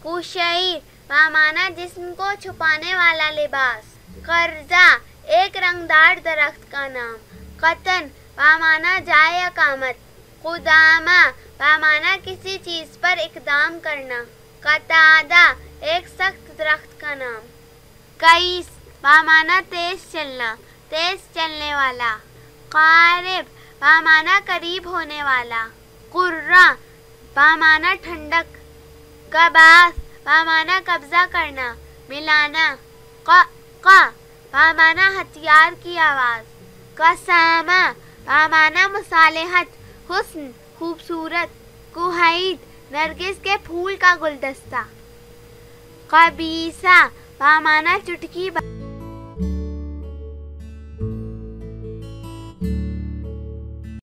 कुशईर बामाना जिस्म को छुपाने वाला लिबास। कर्जा एक रंगदार दरख्त का नाम। कतन बामाना जाए अकामत। कुदामा बामाना किसी चीज पर इकदाम करना। कतादा एक सख्त दरख्त का नाम। कईस बामाना तेज चलना, तेज चलने वाला। कारिब बामाना करीब होने वाला। कुर्रा बामाना ठंडक। कबास बामाना कब्जा करना, मिलाना। क़ा बामाना हथियार की आवाज़। कसामा बामाना मुसालहत, हुस्न खूबसूरत। कुहैद नरगिस के फूल का गुलदस्ता। कबीसा बामाना चुटकी